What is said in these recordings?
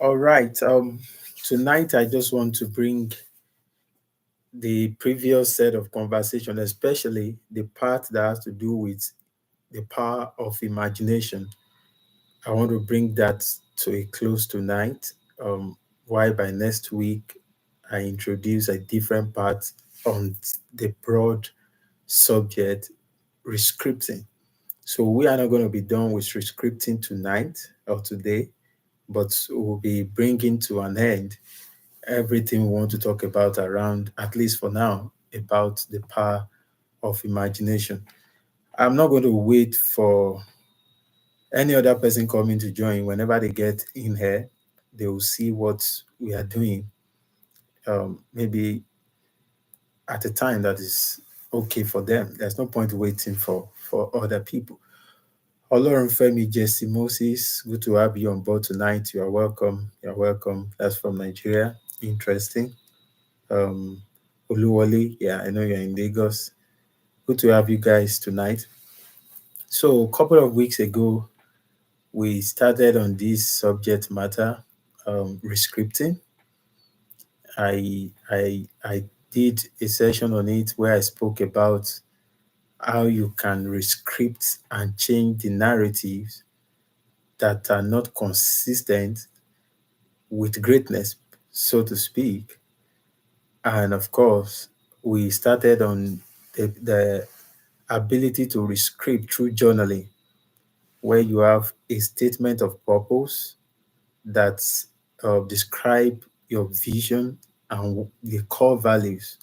All right. Tonight I just want to bring the previous set of conversation, especially the part that has to do with the power of imagination. I want to bring that to a close tonight. Why by next week I introduce a different part on the broad subject rescripting. So we are not going to be done with rescripting tonight or today, but we'll be bringing to an end everything we want to talk about around, at least for now, about the power of imagination. I'm not going to wait for any other person coming to join. Whenever they get in here, they will see what we are doing. Maybe at a time that is okay for them. There's no point waiting for other people. Olorunfemi Jesse Moses, good to have you on board tonight. You are welcome. You're welcome. That's from Nigeria. Interesting. Um, Oluwole, yeah, I know you're in Lagos. Good to have you guys tonight. So, a couple of weeks ago, we started on this subject matter, rescripting. I did a session on it where I spoke about how you can rescript and change the narratives that are not consistent with greatness, so to speak. And of course, we started on the ability to rescript through journaling, where you have a statement of purpose that describe your vision and the core values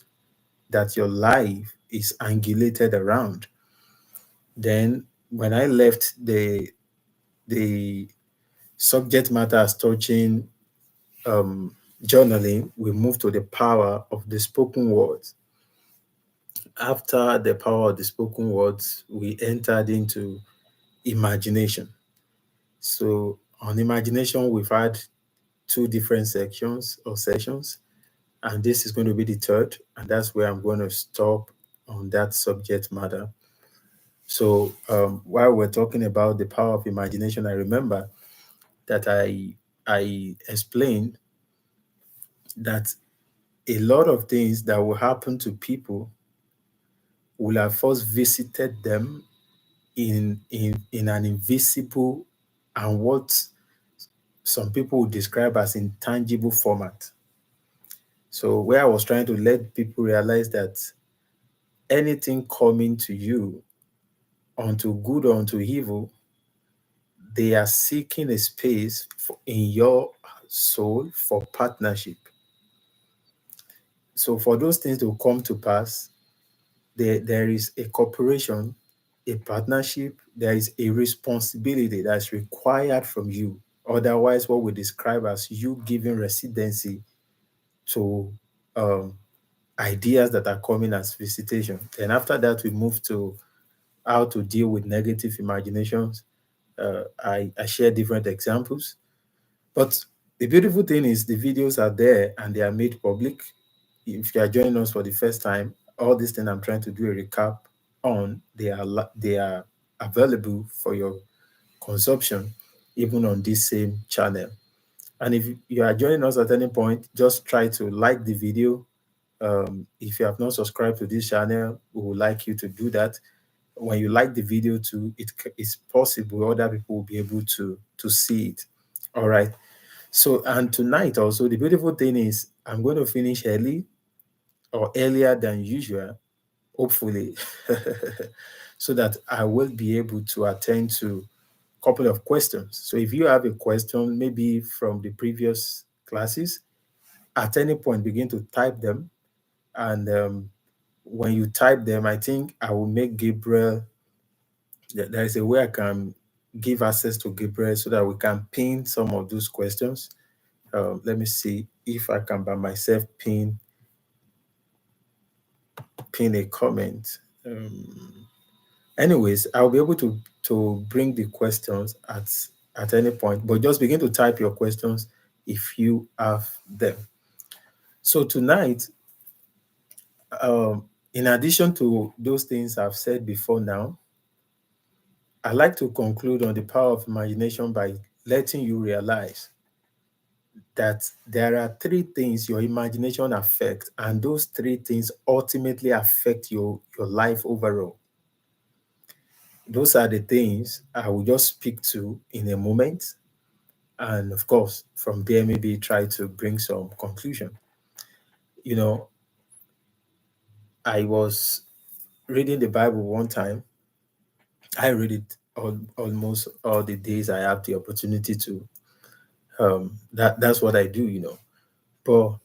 that your life is angulated around. Then, when I left the subject matter as touching um, journaling, we moved to the power of the spoken words. After the power of the spoken words, we entered into imagination. So, on imagination, we've had two different sections or sessions, and this is going to be the third, and that's where I'm going to stop on that subject matter. So, while we're talking about the power of imagination, I remember that I explained that a lot of things that will happen to people will have first visited them in an invisible and what some people would describe as intangible format. So where I was trying to let people realize that anything coming to you, unto good or unto evil, they are seeking a space in your soul for partnership. So for those things to come to pass, there is a cooperation, a partnership, there is a responsibility that's required from you. Otherwise, what we describe as you giving residency to um, ideas that are coming as visitation. And after that, we move to how to deal with negative imaginations. I share different examples. But the beautiful thing is the videos are there and they are made public. If you are joining us for the first time, all these things I'm trying to do a recap on, they are available for your consumption, even on this same channel. And if you are joining us at any point, just try to like the video. If you have not subscribed to this channel, we would like you to do that. When you like the video too, it's possible other people will be able to see it. All right. So, and tonight also, the beautiful thing is I'm going to finish early or earlier than usual, hopefully, so that I will be able to attend to a couple of questions. So if you have a question, maybe from the previous classes, at any point, begin to type them. And when you type them, I think I will make Gabriel, there is a way I can give access to Gabriel so that we can pin some of those questions. Let me see if I can by myself pin a comment. Anyways, I'll be able to bring the questions at any point, but just begin to type your questions if you have them. So tonight, in addition to those things I've said before now, I like to conclude on the power of imagination by letting you realize that there are three things your imagination affects, and those three things ultimately affect your life overall. Those are the things I will just speak to in a moment. And of course, from there, maybe try to bring some conclusion. You know, I was reading the Bible one time. I read it almost all the days I have the opportunity to. That's what I do. But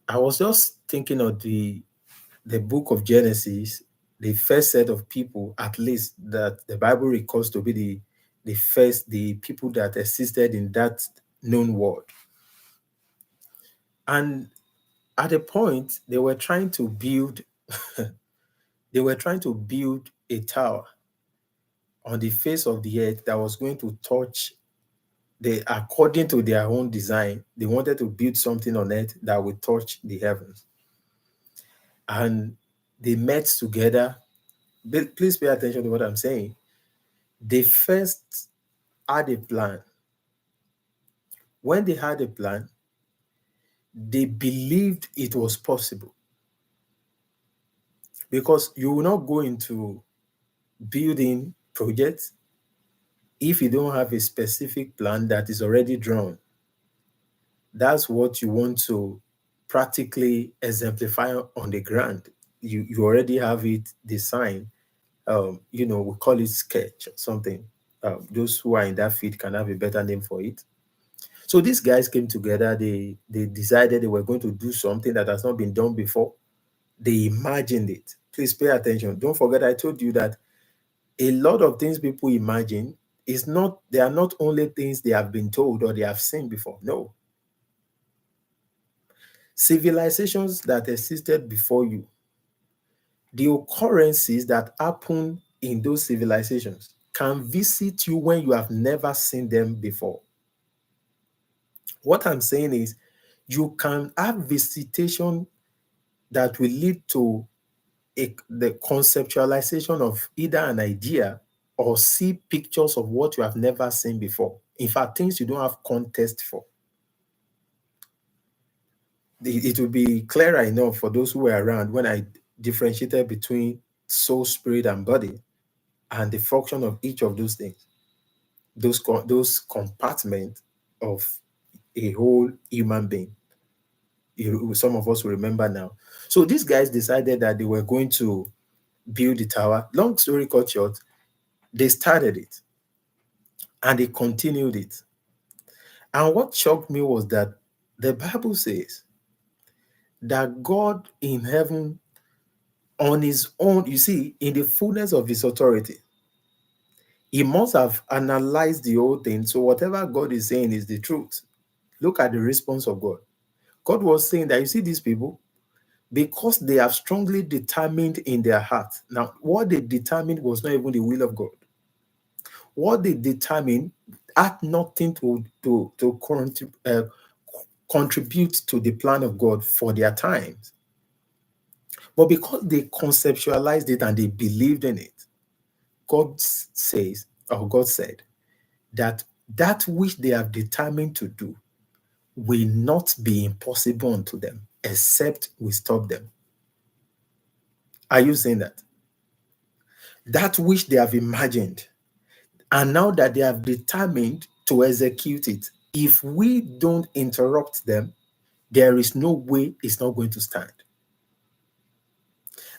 I was just thinking of the book of Genesis, the first set of people, at least that the Bible records to be the people that existed in that known world. And at a point, they were trying to build a tower on the face of the earth that was going to touch according to their own design. They wanted to build something on earth that would touch the heavens. And they met together. Please pay attention to what I'm saying. They first had a plan. When they had a plan, they believed it was possible, because you will not go into building projects if you don't have a specific plan that is already drawn. That's what you want to practically exemplify on the ground. You already have it designed. We call it sketch or something. Those who are in that field can have a better name for it. So these guys came together. They decided they were going to do something that has not been done before. They imagined it. Please pay attention. Don't forget, I told you that a lot of things people imagine they are not only things they have been told or they have seen before. No. Civilizations that existed before you, the occurrences that happen in those civilizations can visit you when you have never seen them before. What I'm saying is, you can have visitation that will lead to the conceptualization of either an idea or see pictures of what you have never seen before. In fact, things you don't have context for. It will be clearer enough for those who were around when I differentiated between soul, spirit, and body, and the function of each of those things, those compartments of a whole human being. Some of us will remember now. So these guys decided that they were going to build the tower. Long story cut short, they started it and they continued it. And what shocked me was that the Bible says that God in heaven, on his own, you see, in the fullness of his authority, he must have analyzed the whole thing. So whatever God is saying is the truth. Look at the response of God. God was saying that, you see, these people, because they have strongly determined in their heart. Now, what they determined was not even the will of God. What they determined had nothing to contribute to the plan of God for their times. But because they conceptualized it and they believed in it, God said that which they have determined to do will not be impossible unto them, except we stop them. Are you saying that? That which they have imagined, and now that they have determined to execute it, if we don't interrupt them, there is no way it's not going to stand.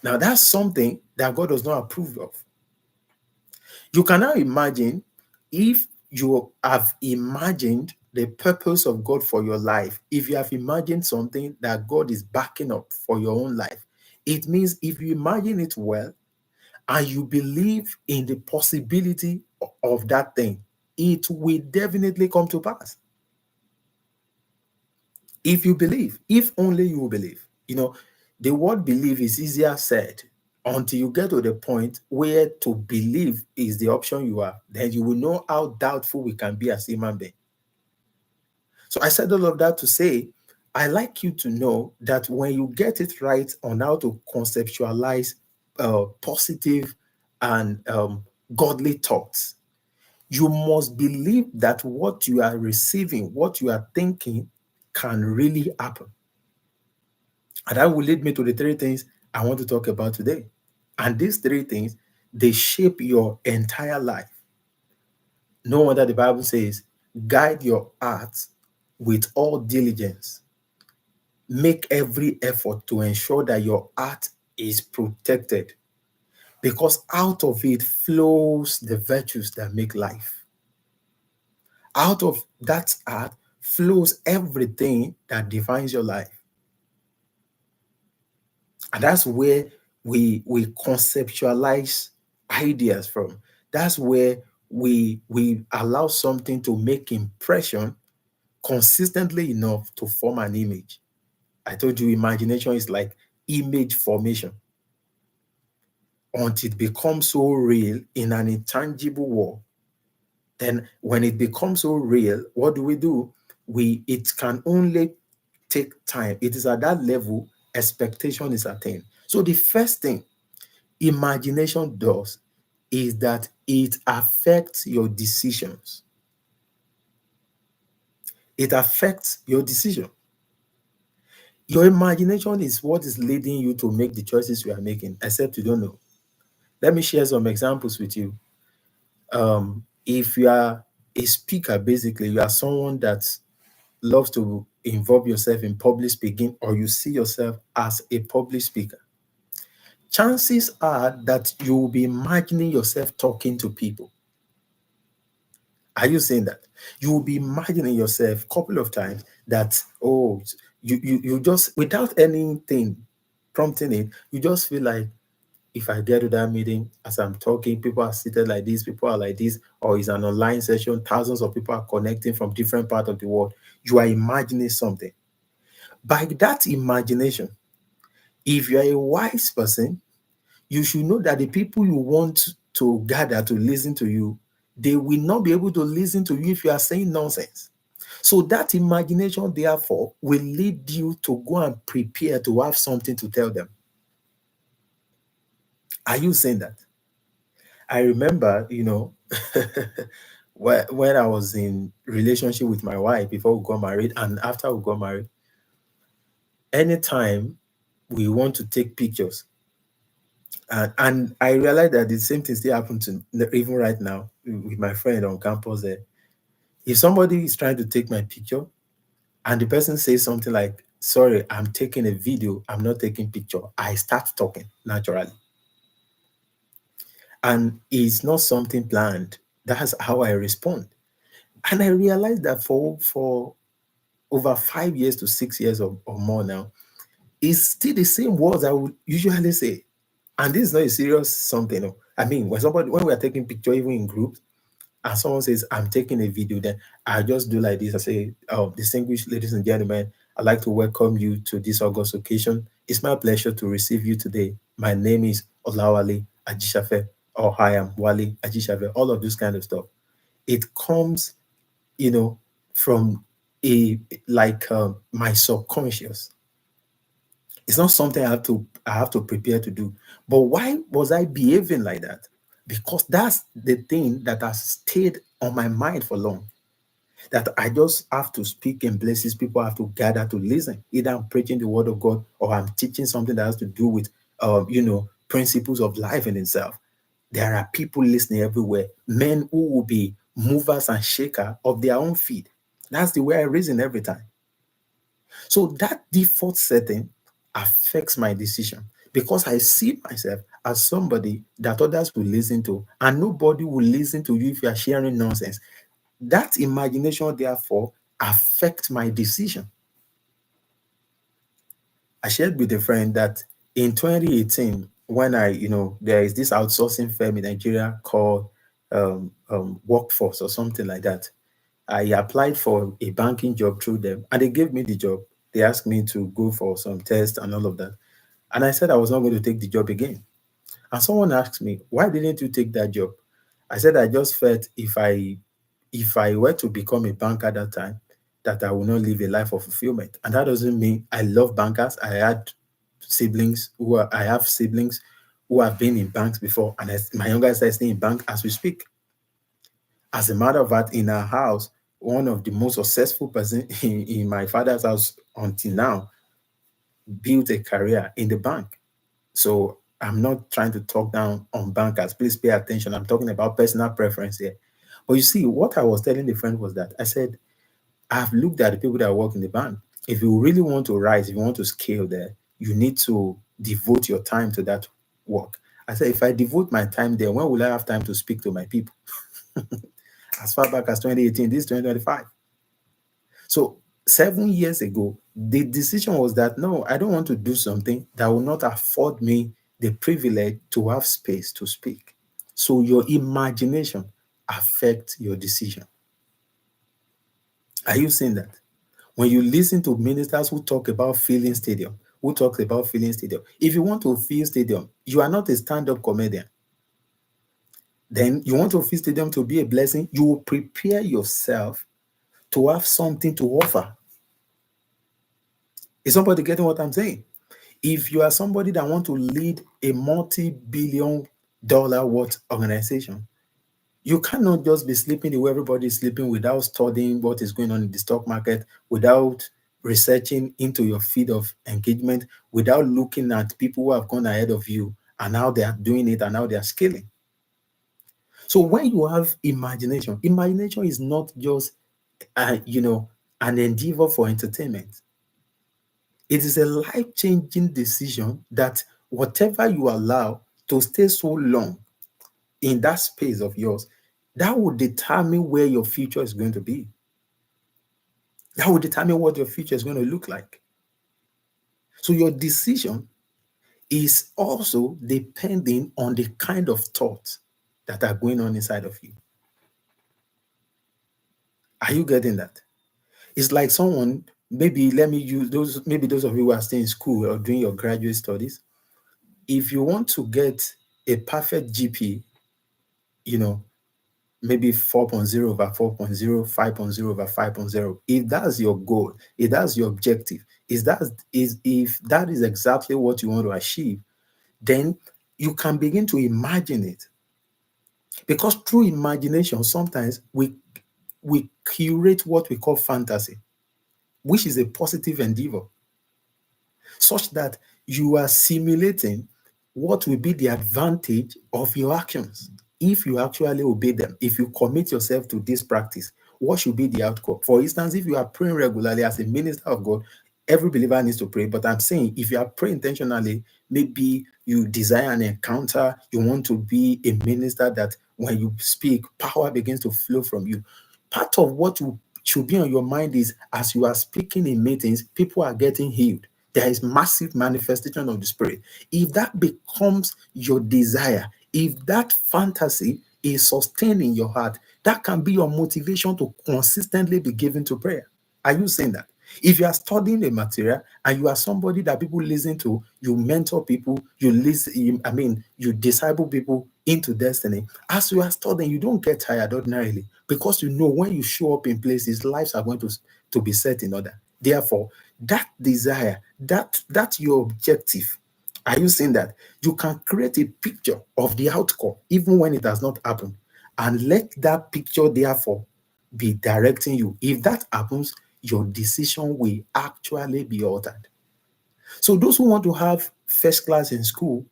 Now, that's something that God does not approve of. You can now imagine, if you have imagined the purpose of God for your life, if you have imagined something that God is backing up for your own life, it means if you imagine it well and you believe in the possibility of that thing, it will definitely come to pass. If you believe, if only you believe. The word believe is easier said until you get to the point where to believe is the option you have. Then you will know how doubtful we can be as human beings. So I said all of that to say, I like you to know that when you get it right on how to conceptualize positive and godly thoughts, You must believe that what you are receiving, what you are thinking, can really happen. And that will lead me to the three things I want to talk about today. And these three things, they shape your entire life. No wonder the Bible says, guide your heart with all diligence. Make every effort to ensure that your heart is protected, because out of it flows the virtues that make life. Out of that heart flows everything that defines your life. And that's where we conceptualize ideas from. That's where we allow something to make impression consistently enough to form an image. I told you imagination is like image formation until it becomes so real in an intangible world. Then when it becomes so real, what do? It can only take time. It is at that level expectation is attained. So the first thing imagination does is that it affects your decisions. It affects your decision. Your imagination is what is leading you to make the choices you are making, except you don't know. Let me share some examples with you. If you are a speaker, basically, you are someone that loves to involve yourself in public speaking, or you see yourself as a public speaker, chances are that you will be imagining yourself talking to people. Are you saying that? You will be imagining yourself a couple of times that, oh, you just, without anything prompting it, you just feel like, if I get to that meeting, as I'm talking, people are seated like this, people are like this, or it's an online session, thousands of people are connecting from different parts of the world. You are imagining something. By that imagination, if you are a wise person, you should know that the people you want to gather to listen to you, they will not be able to listen to you if you are saying nonsense. So that imagination, therefore, will lead you to go and prepare to have something to tell them. Are you saying that? I remember, when I was in relationship with my wife before we got married and after we got married, anytime we want to take pictures, and I realized that the same thing still happens to even right now with my friend on campus there. If somebody is trying to take my picture and the person says something like, sorry, I'm taking a video, I'm not taking picture, I start talking naturally. And it's not something planned. That's how I respond. And I realized that for over 5 years to 6 years or more now, it's still the same words I would usually say. And this is not a serious something. No. I mean, when we are taking picture, even in groups, and someone says, I'm taking a video, then I just do like this. I say, oh, distinguished ladies and gentlemen, I'd like to welcome you to this August occasion. It's my pleasure to receive you today. My name is Olawale Ajishafe, or I am Wale Ajishafe, all of this kind of stuff. It comes, you know, from a like my subconscious. It's not something I have to prepare to do. But why was I behaving like that? Because that's the thing that has stayed on my mind for long. That I just have to speak in places people have to gather to listen. Either I'm preaching the word of God or I'm teaching something that has to do with principles of life in itself. There are people listening everywhere, men who will be movers and shaker of their own feet. That's the way I reason every time. So that default setting affects my decision because I see myself as somebody that others will listen to, and nobody will listen to you if you are sharing nonsense. That imagination, therefore, affects my decision. I shared with a friend that in 2018, when there is this outsourcing firm in Nigeria called Workforce or something like that. I applied for a banking job through them and they gave me the job. They asked me to go for some tests and all of that. And I said I was not going to take the job again. And someone asked me, why didn't you take that job? I said I just felt if I were to become a banker at that time, that I would not live a life of fulfillment. And that doesn't mean I love bankers. I have siblings who have been in banks before, and my younger sister is in bank as we speak. As a matter of fact, in our house, one of the most successful person in my father's house until now built a career in the bank. So I'm not trying to talk down on bankers. Please pay attention. I'm talking about personal preference here. But you see, what I was telling the friend was that I said, I've looked at the people that work in the bank. If you really want to rise, if you want to scale there, you need to devote your time to that work. I said, if I devote my time there, when will I have time to speak to my people? As far back as 2018, this is 2025. So 7 years ago, the decision was that no, I don't want to do something that will not afford me the privilege to have space to speak. So your imagination affects your decision. Are you seeing that? When you listen to ministers who talk about filling stadium, if you want to fill stadium, you are not a stand-up comedian. Then you want to fill stadium to be a blessing, you will prepare yourself to have something to offer. Is somebody getting what I'm saying? If you are somebody that want to lead a multi-billion dollar worth organization, you cannot just be sleeping the way everybody is sleeping without studying what is going on in the stock market, without researching into your field of engagement, without looking at people who have gone ahead of you and how they are doing it and how they are scaling. So when you have imagination, imagination is not just an endeavor for entertainment. It is a life-changing decision that whatever you allow to stay so long in that space of yours, that will determine where your future is going to be. That will determine what your future is going to look like. So your decision is also depending on the kind of thoughts that are going on inside of you. Are you getting that? It's like someone, maybe let me use those of you who are still in school or doing your graduate studies. If you want to get a perfect GP, you know, maybe 4.0 over 4.0, 5.0 over 5.0. If that's your goal, if that's your objective, if that is exactly what you want to achieve, then you can begin to imagine it. Because through imagination, sometimes we curate what we call fantasy, which is a positive endeavor, such that you are simulating what will be the advantage of your actions if you actually obey them. If you commit yourself to this practice, what should be the outcome? For instance, if you are praying regularly as a minister of God, every believer needs to pray. But I'm saying if you are praying intentionally, maybe you desire an encounter, you want to be a minister that when you speak, power begins to flow from you. Part of what you should be on your mind is as you are speaking in meetings, people are getting healed. There is massive manifestation of the Spirit. If that becomes your desire, if that fantasy is sustained in your heart, that can be your motivation to consistently be given to prayer. Are you saying that? If you are studying a material and you are somebody that people listen to, you mentor people, you disciple people into destiny. As you are studying, you don't get tired ordinarily because you know when you show up in places, lives are going to be set in order. Therefore, that desire, that your objective, are you saying that? You can create a picture of the outcome even when it has not happened, and let that picture therefore be directing you. If that happens, your decision will actually be altered. So those who want to have first class in school,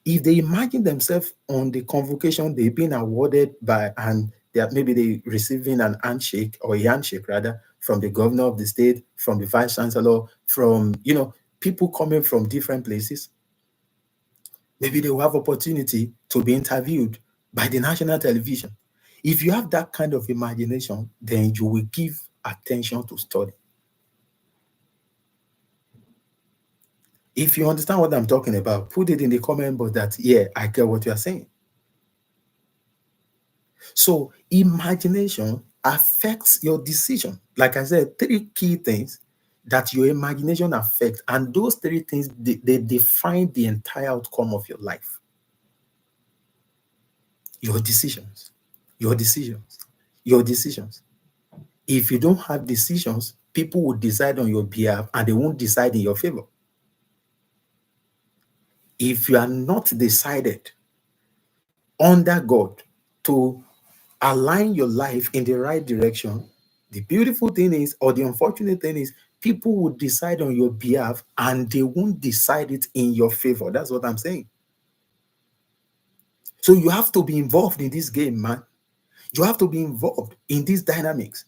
if they imagine themselves on the convocation they've been awarded by, and maybe they receiving an handshake or a handshake rather from the governor of the state, from the vice chancellor, from people coming from different places, maybe they will have opportunity to be interviewed by the national television. If you have that kind of imagination, then you will give attention to study. If you understand what I'm talking about, put it in the comment box that, yeah, I get what you're saying. So imagination affects your decision. Like I said, three key things that your imagination affects, and those three things, they define the entire outcome of your life. Your decisions, your decisions, your decisions. If you don't have decisions, people will decide on your behalf and they won't decide in your favor. If you are not decided under God to align your life in the right direction, the beautiful thing is, or the unfortunate thing is, people will decide on your behalf and they won't decide it in your favor. That's what I'm saying. So you have to be involved in this game, man. You have to be involved in these dynamics.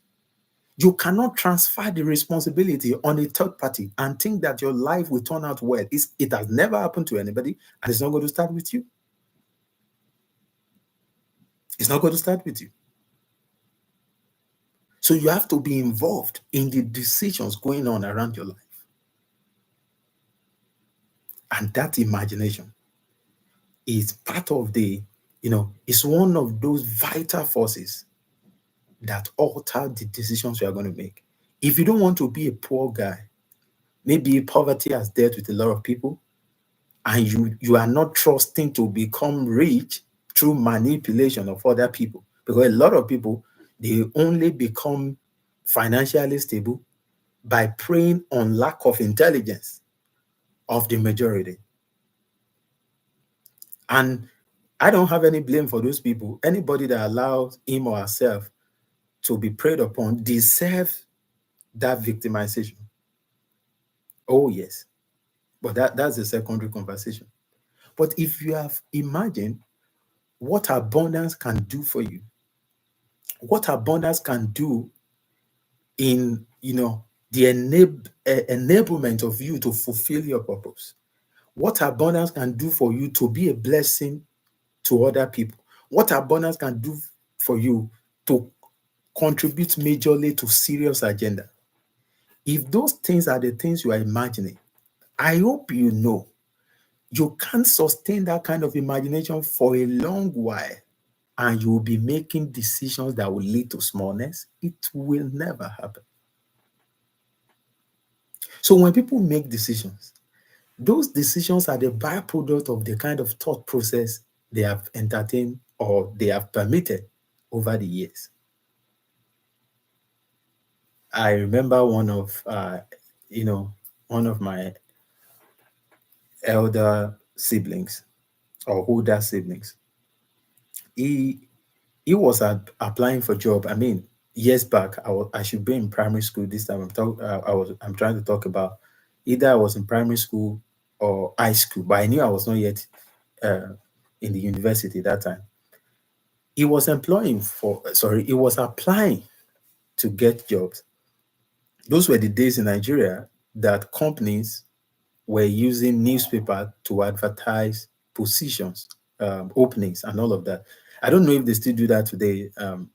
You cannot transfer the responsibility on a third party and think that your life will turn out well. It has never happened to anybody, and it's not going to start with you. It's not going to start with you. So you have to be involved in the decisions going on around your life. And that imagination is part of it's one of those vital forces that alter the decisions you are going to make. If you don't want to be a poor guy, maybe poverty has dealt with a lot of people, and you are not trusting to become rich through manipulation of other people. Because a lot of people, they only become financially stable by preying on lack of intelligence of the majority. And I don't have any blame for those people. Anybody that allows him or herself to be preyed upon deserves that victimization. Oh, yes. But that's a secondary conversation. But if you have imagined what abundance can do for you, what abundance can do in the enablement of you to fulfill your purpose, what abundance can do for you to be a blessing to other people, what abundance can do for you to contribute majorly to serious agenda. If those things are the things you are imagining, I hope you know you can't sustain that kind of imagination for a long while, and you will be making decisions that will lead to smallness. It will never happen. So when people make decisions, those decisions are the byproduct of the kind of thought process they have entertained or they have permitted over the years. I remember one of my elder siblings or older siblings. He he was applying for job. I mean, years back, I should be in primary school this time. I'm trying to talk about either I was in primary school or high school, but I knew I was not yet uh, in the university that time. He was applying to get jobs. Those were the days in Nigeria that companies were using newspaper to advertise positions, openings, and all of that. I don't know if they still do that today.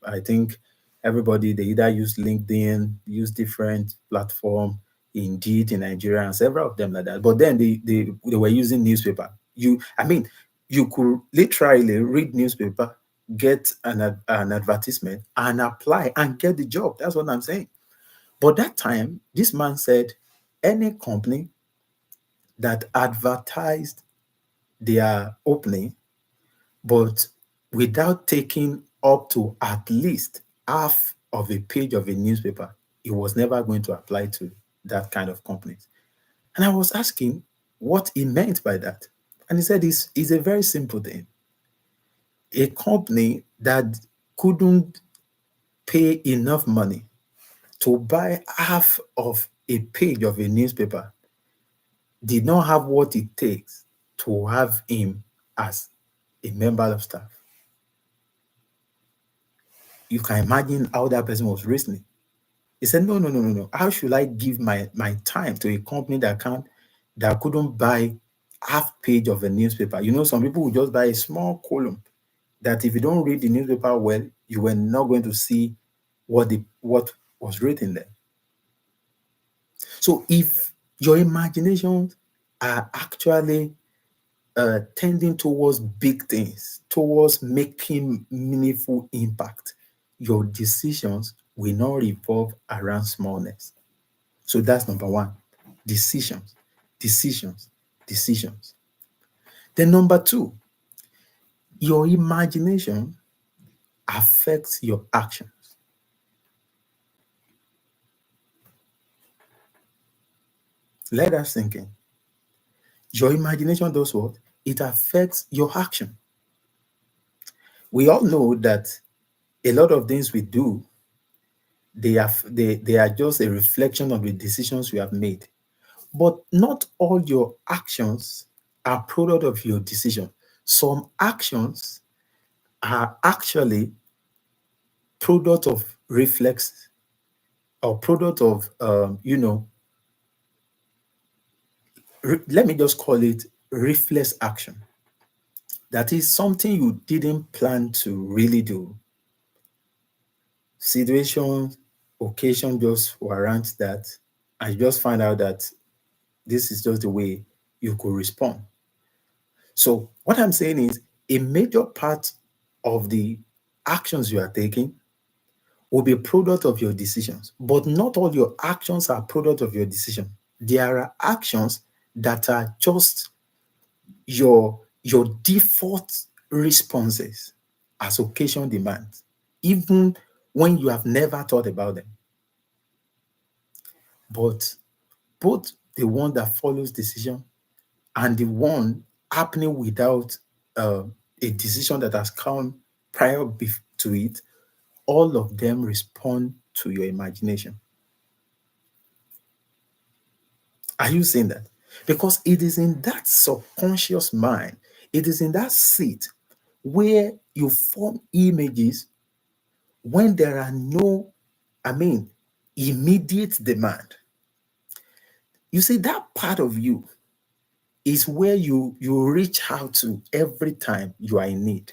I think everybody, they either use LinkedIn, use different platform, Indeed in Nigeria, and several of them like that. But then they were using newspaper. You could literally read newspaper, get an advertisement, and apply and get the job. That's what I'm saying. But that time, this man said, any company that advertised their opening, but without taking up to at least half of a page of a newspaper, he was never going to apply to that kind of companies. And I was asking what he meant by that. And he said it's a very simple thing. A company that couldn't pay enough money to buy half of a page of a newspaper did not have what it takes to have him as a member of staff. You can imagine how that person was reasoning. He said, no, no, no, no, no. How should I give my time to a company that couldn't buy half page of a newspaper? Some people will just buy a small column that if you don't read the newspaper well, you were not going to see what was written there. So if your imaginations are actually tending towards big things, towards making meaningful impact, your decisions will not revolve around smallness. So that's number one. Decisions, decisions, decisions. Then number two, your imagination affects your actions. Let that sink in. Your imagination does what? It affects your action. We all know that A lot of things we do, they are just a reflection of the decisions you have made. But not all your actions are product of your decision. Some actions are actually product of reflex or product of let me just call it reflex action. That is something you didn't plan to really do. Situation, occasion just warrants that, and you just find out that this is just the way you could respond. So what I'm saying is a major part of the actions you are taking will be a product of your decisions, but not all your actions are product of your decision. There are actions that are just your default responses as occasion demands, even when you have never thought about them. But both the one that follows decision and the one happening without uh, a decision that has come prior to it, all of them respond to your imagination. Are you seeing that? Because it is in that subconscious mind, it is in that seat where you form images when there are no, I mean, immediate demand. You see, that part of you is where you reach out to every time you are in need.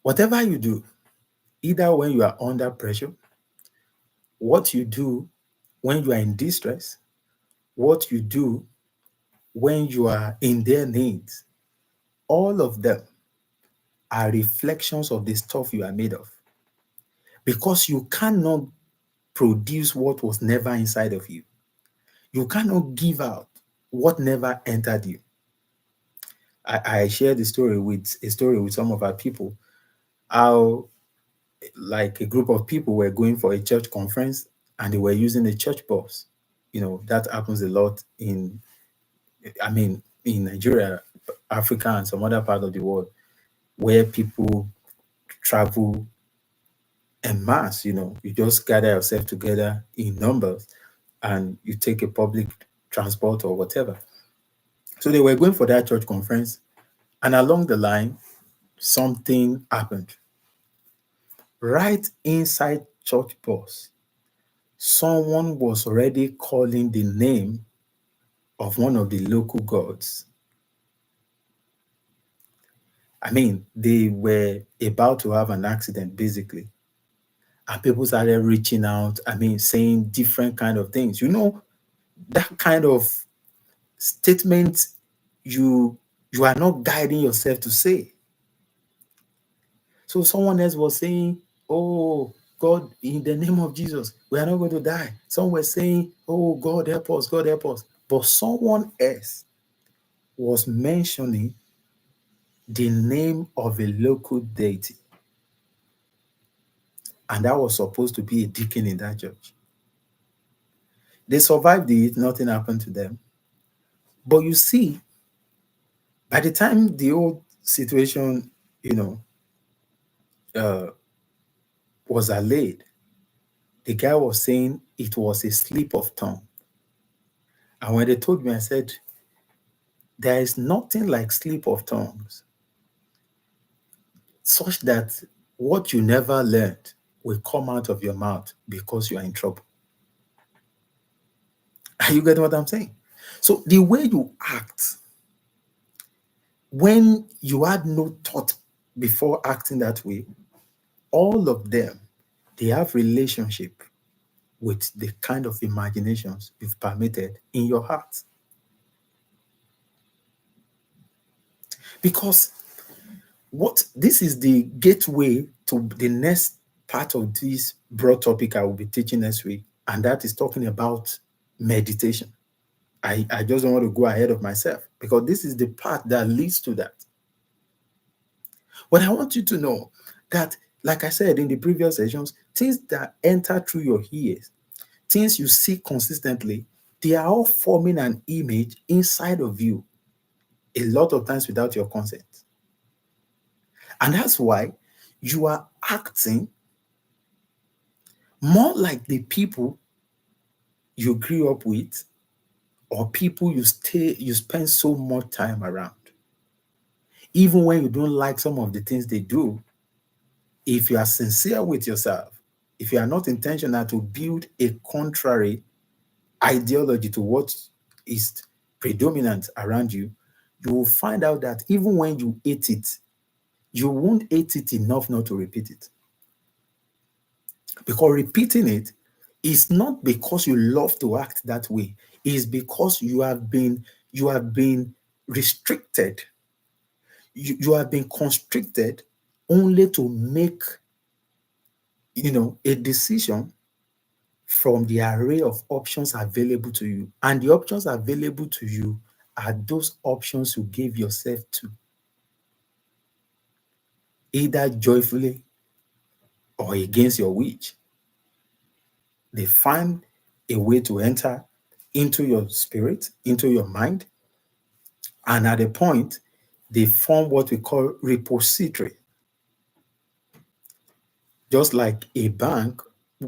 Whatever you do, either when you are under pressure, what you do when you are in distress, what you do when you are in their needs, all of them are reflections of the stuff you are made of. Because you cannot produce what was never inside of you. You cannot give out what never entered you. I shared a story with some of our people, how like a group of people were going for a church conference and they were using a church bus. That happens a lot in Nigeria, Africa, and some other part of the world where people travel en masse. You just gather yourself together in numbers and you take a public transport or whatever. So they were going for that church conference, and along the line, something happened. Right inside church bus, someone was already calling the name of one of the local gods. They were about to have an accident, basically. And people started reaching out, saying different kind of things. That kind of statement you are not guiding yourself to say. So someone else was saying, "Oh God, in the name of Jesus, we are not going to die." Some were saying, "Oh God, help us, God, help us." But someone else was mentioning the name of a local deity. And that was supposed to be a deacon in that church. They survived it, nothing happened to them. But you see, by the time the whole situation, uh, was allayed, the guy was saying it was a slip of tongue. And when they told me, I said, there is nothing like slip of tongues, such that what you never learned will come out of your mouth because you are in trouble. Are you getting what I'm saying? So the way you act when you had no thought before acting that way, all of them, they have relationship with the kind of imaginations you've permitted in your heart. Because what this is the gateway to the next part of this broad topic I will be teaching next week, and that is talking about meditation. I just don't want to go ahead of myself because this is the part that leads to that. But I want you to know that, like I said in the previous sessions, things that enter through your ears, things you see consistently, they are all forming an image inside of you, a lot of times without your consent. And that's why You are acting more like the people you grew up with or people you spend so much time around. Even when you don't like some of the things they do, if you are sincere with yourself, if you are not intentional to build a contrary ideology to what is predominant around you, you will find out that even when you hate it, you won't hate it enough not to repeat it. Because repeating it is not because you love to act that way, it's because you have been restricted. You have been constricted only to make a decision from the array of options available to you. And the options available to you are those options you gave yourself to, either joyfully or against your wish. They find a way to enter into your spirit, into your mind, and at a point, they form what we call repository, just like a bank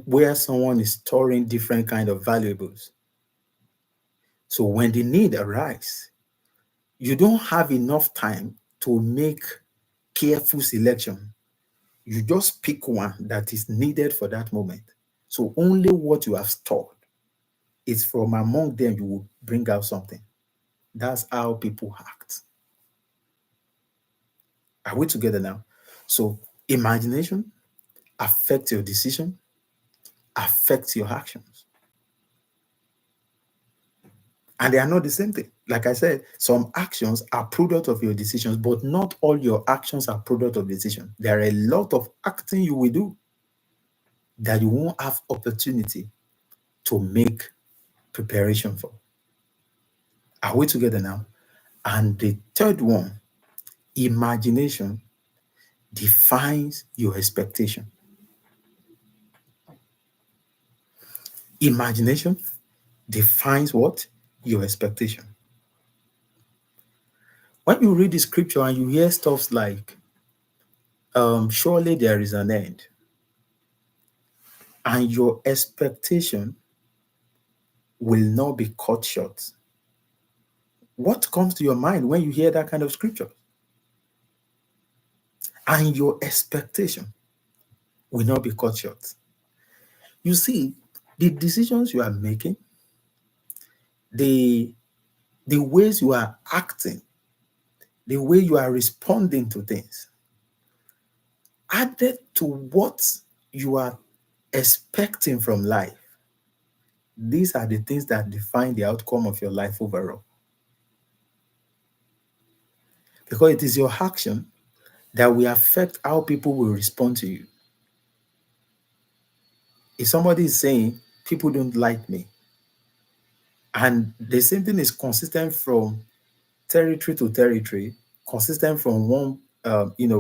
where someone is storing different kind of valuables. So when the need arises, you don't have enough time to make careful selection. You just pick one that is needed for that moment. So only what you have stored is from among them you will bring out something. That's how people act. Are we together now? So imagination affects your decision, affects your actions. And they are not the same thing. Like I said, some actions are product of your decisions, but not all your actions are product of decision. There are a lot of acting you will do that you won't have opportunity to make preparation for. Are we together now? And the third one, imagination defines your expectation. Imagination defines what? Your expectation. When you read the scripture and you hear stuff like, surely there is an end, and your expectation will not be cut short. What comes to your mind when you hear that kind of scripture? And your expectation will not be cut short. You see, the decisions you are making, the ways you are acting, the way you are responding to things, added to what you are expecting from life, these are the things that define the outcome of your life overall. Because it is your action that will affect how people will respond to you. If somebody is saying, people don't like me, and the same thing is consistent from territory to territory, consistent from one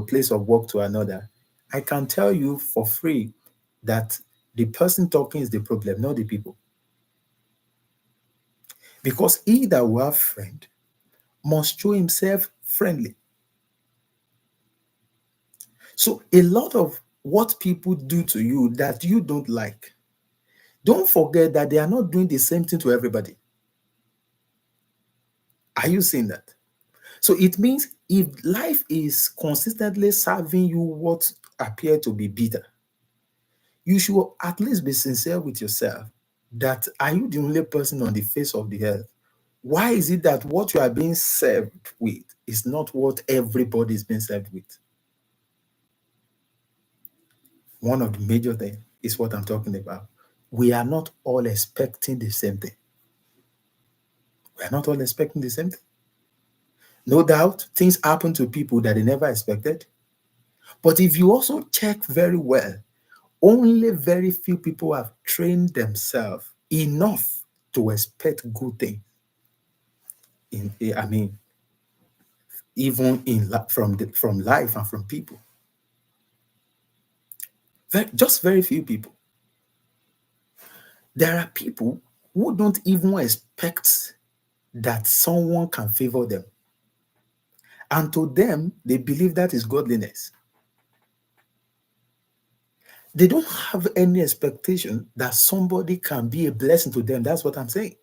place of work to another, I can tell you for free that the person talking is the problem, not the people. Because he that will have friend must show himself friendly. So a lot of what people do to you that you don't like, don't forget that they are not doing the same thing to everybody. Are you seeing that? So it means if life is consistently serving you what appear to be bitter, you should at least be sincere with yourself that are you the only person on the face of the earth? Why is it that what you are being served with is not what everybody is being served with? One of the major things is what I'm talking about. We are not all expecting the same thing. We are not all expecting the same thing. No doubt, things happen to people that they never expected. But if you also check very well, only very few people have trained themselves enough to expect good things. Even from life and from people. Just very few people. There are people who don't even expect that someone can favor them. And to them, they believe that is godliness. They don't have any expectation that somebody can be a blessing to them. That's what I'm saying.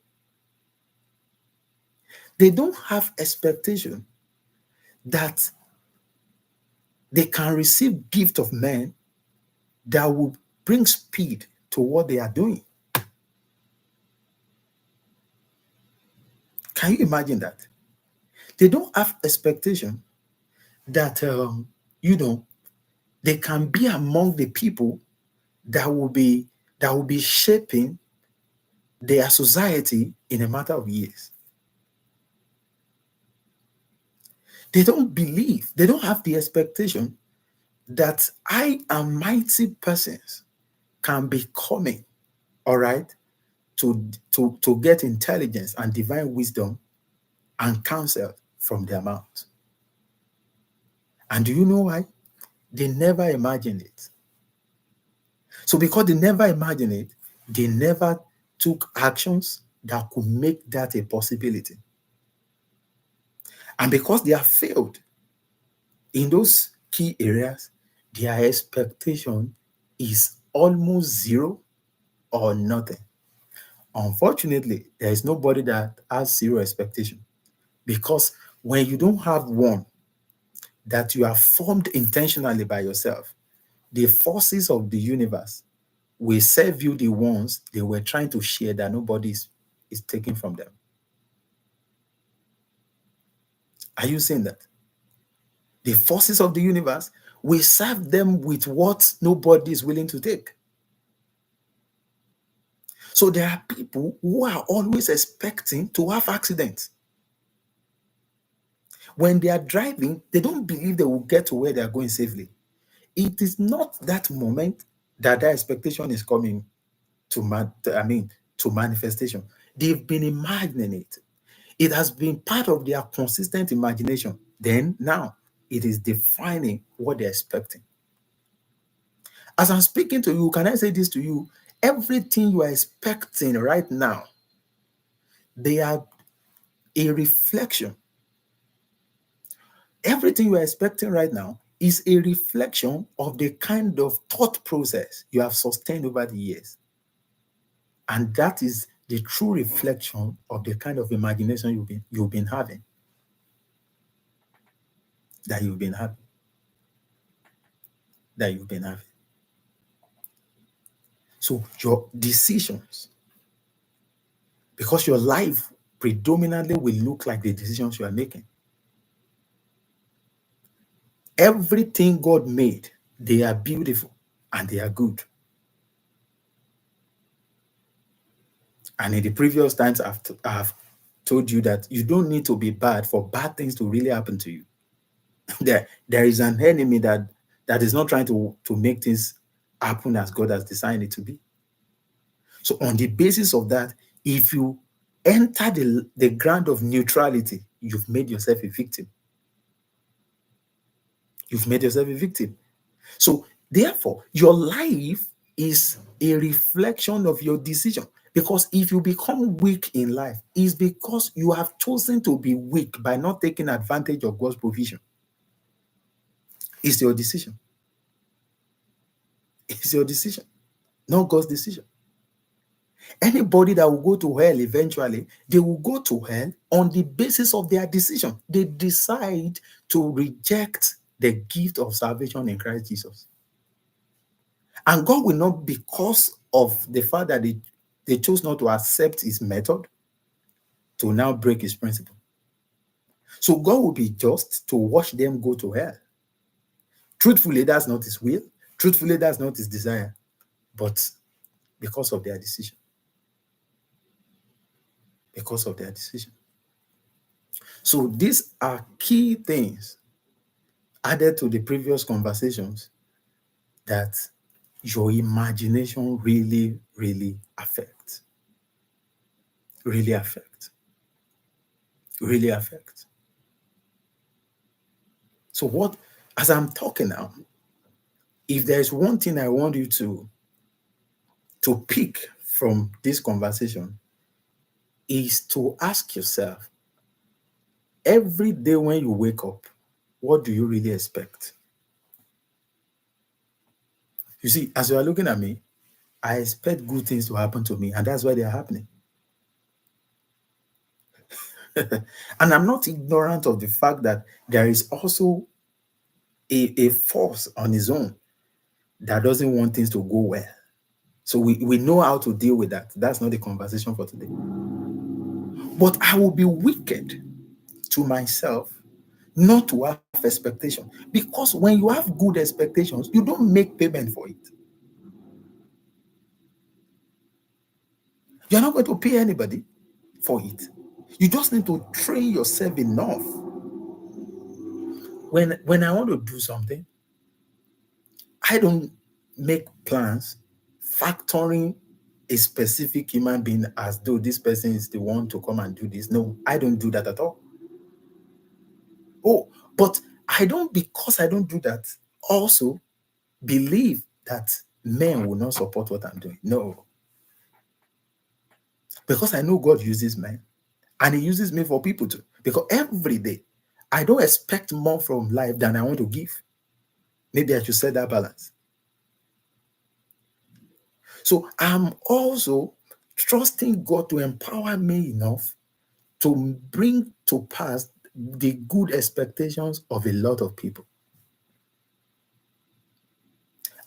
They don't have expectation that they can receive gift of men that will bring speed to what they are doing. Can you imagine that? They don't have expectation that you know they can be among the people that will be shaping their society in a matter of years. They don't believe, they don't have the expectation that high and mighty persons can be coming, all right, to get intelligence and divine wisdom and counsel from their mouth. And do you know why? They never imagined it. So because they never imagined it, they never took actions that could make that a possibility. And because they have failed in those key areas, their expectation is almost zero or nothing. Unfortunately, there is nobody that has zero expectation, because when you don't have one that you have formed intentionally by yourself, the forces of the universe will serve you the ones they were trying to share that nobody is taking from them. Are you saying that? The forces of the universe will serve them with what nobody is willing to take. So there are people who are always expecting to have accidents. When they are driving, they don't believe they will get to where they are going safely. It is not that moment that their expectation is coming to manifestation. They've been imagining it. It has been part of their consistent imagination. Then now it is defining what they're expecting. As I'm speaking to you, can I say this to you? Everything you are expecting right now, they are a reflection. Everything you are expecting right now is a reflection of the kind of thought process you have sustained over the years. And that is the true reflection of the kind of imagination you've been having. That you've been having. That you've been having. So your decisions, because your life predominantly will look like the decisions you are making. Everything God made, they are beautiful and they are good. And in the previous times, I've told you that you don't need to be bad for bad things to really happen to you. There is an enemy that is not trying to make things happen as God has designed it to be. So on the basis of that, if you enter the ground of neutrality, you've made yourself a victim. You've made yourself a victim. So therefore, your life is a reflection of your decision. Because if you become weak in life, it's because you have chosen to be weak by not taking advantage of God's provision. It's your decision. It's your decision, not God's decision. Anybody that will go to hell eventually, they will go to hell on the basis of their decision. They decide to reject the gift of salvation in Christ Jesus. And God will not, because of the fact that they chose not to accept his method, to now break his principle. So God will be just to watch them go to hell. Truthfully, that's not his will. Truthfully, that's not his desire. But because of their decision. Because of their decision. So these are key things added to the previous conversations that your imagination really, really affects. Really affects. Really affects. So what, as I'm talking now, if there's one thing I want you to pick from this conversation, is to ask yourself, every day when you wake up, what do you really expect? You see, as you are looking at me, I expect good things to happen to me, and that's why they are happening. And I'm not ignorant of the fact that there is also a force on its own that doesn't want things to go well. So we know how to deal with that. That's not the conversation for today. But I will be wicked to myself not to have expectation. Because when you have good expectations, you don't make payment for it. You're not going to pay anybody for it. You just need to train yourself enough. When I want to do something, I don't make plans factoring a specific human being as though this person is the one to come and do this. No, I don't do that at all. Oh, but I don't, because I don't do that, also believe that men will not support what I'm doing. No, because I know God uses men and He uses me for people too. Because every day, I don't expect more from life than I want to give. Maybe I should set that balance. So I'm also trusting God to empower me enough to bring to pass the good expectations of a lot of people.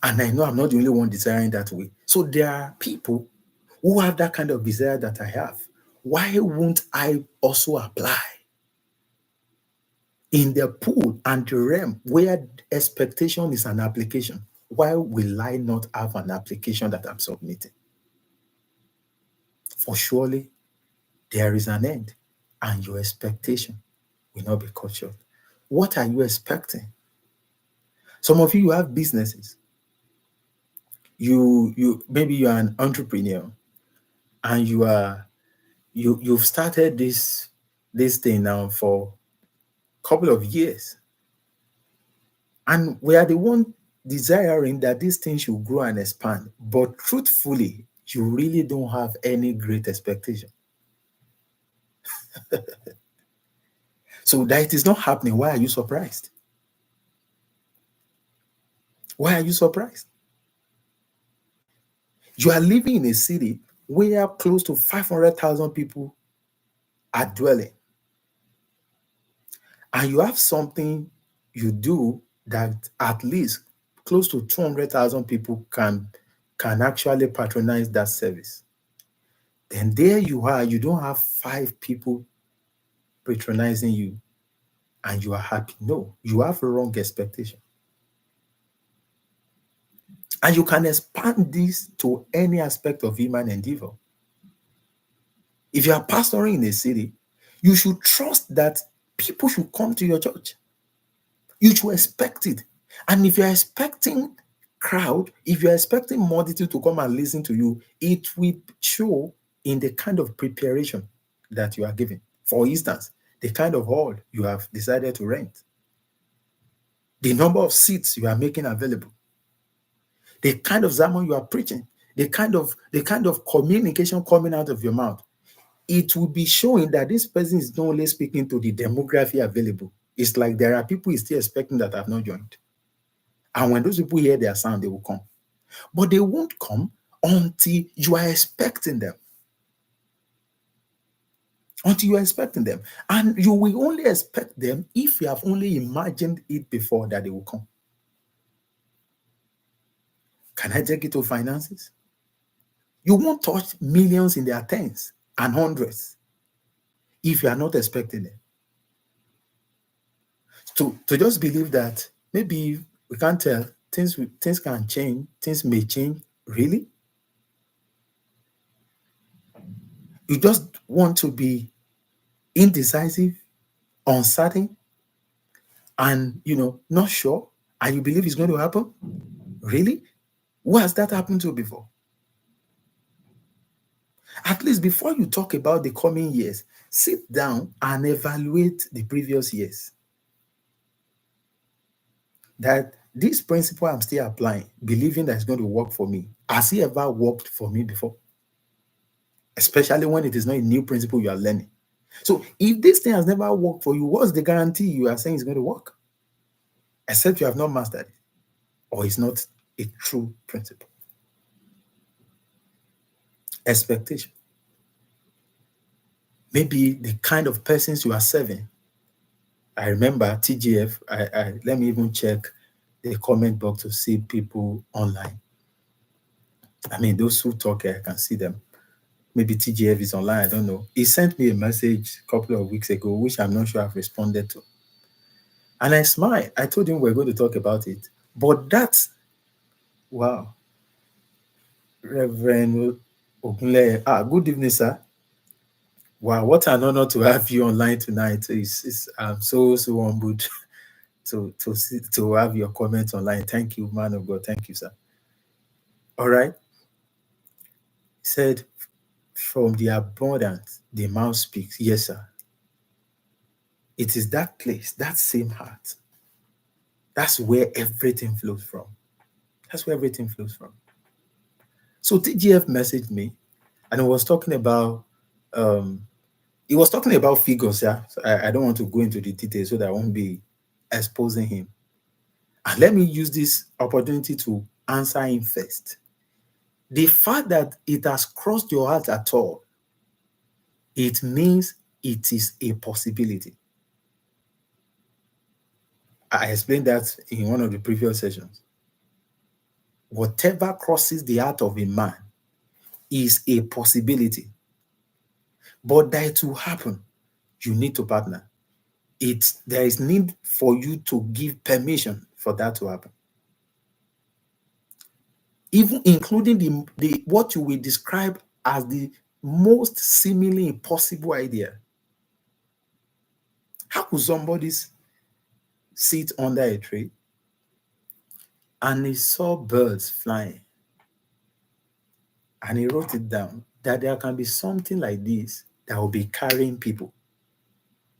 And I know I'm not the only one desiring that way. So there are people who have that kind of desire that I have. Why won't I also apply in the pool and the realm where expectation is an application? Why will I not have an application that I'm submitting? For surely there is an end, and your expectation will not be cut short. What are you expecting? Some of you have businesses. You maybe you are an entrepreneur, and you've started this thing now for a couple of years, and we are the one desiring that this thing should grow and expand. But truthfully, you really don't have any great expectation. So that it is not happening. Why are you surprised? Why are you surprised? You are living in a city where close to 500,000 people are dwelling, and you have something you do that at least close to 200,000 people can actually patronize that service. Then there you are, you don't have 5 people patronizing you, and you are happy. No, you have a wrong expectation. And you can expand this to any aspect of human endeavor. If you are pastoring in a city, you should trust that people should come to your church. You should expect it. And if you're expecting crowd, if you're expecting multitude to come and listen to you, it will show in the kind of preparation that you are giving. For instance, the kind of hall you have decided to rent, the number of seats you are making available, the kind of sermon you are preaching, the kind of communication coming out of your mouth. It will be showing that this person is not only speaking to the demography available. It's like there are people he's still expecting that have not joined. And when those people hear their sound, they will come. But they won't come until you are expecting them. Until you are expecting them. And you will only expect them if you have only imagined it before that they will come. Can I take it to finances? You won't touch millions in their tens and hundreds if you are not expecting them. To just believe that maybe we can't tell, things can change, things may change. Really? You just want to be indecisive, uncertain, and not sure, and you believe it's going to happen? Really? Who has that happened to before? At least before you talk about the coming years, sit down and evaluate the previous years. That this principle I'm still applying, believing that it's going to work for me, has it ever worked for me before? Especially when it is not a new principle you are learning. So if this thing has never worked for you, what's the guarantee you are saying it's going to work? Except you have not mastered it, or a true principle. Expectation. Maybe the kind of persons you are serving. I remember TGF. Let me even check the comment box to see people online. I mean, those who talk, I can see them. Maybe TGF is online. I don't know. He sent me a message a couple of weeks ago, which I'm not sure I've responded to. And I smiled. I told him we're going to talk about it. But that's, wow, Reverend Ogunle. Good evening, sir. Wow, what an honor to have you online tonight. I'm so humbled to have your comments online. Thank you, man of God. Thank you, sir. All right. He said, from the abundance, the mouth speaks. Yes, sir. It is that place, that same heart. That's where everything flows from. That's where everything flows from. So TGF messaged me and um, he was talking about figures, yeah. So I don't want to go into the details so that I won't be exposing him. And let me use this opportunity to answer him first. The fact that it has crossed your heart at all, it means it is a possibility. I explained that in one of the previous sessions. Whatever crosses the heart of a man is a possibility. But that to happen, you need to partner. There is need for you to give permission for that to happen. Even including the what you will describe as the most seemingly impossible idea. How could somebody sit under a tree and he saw birds flying and he wrote it down that there can be something like this that will be carrying people?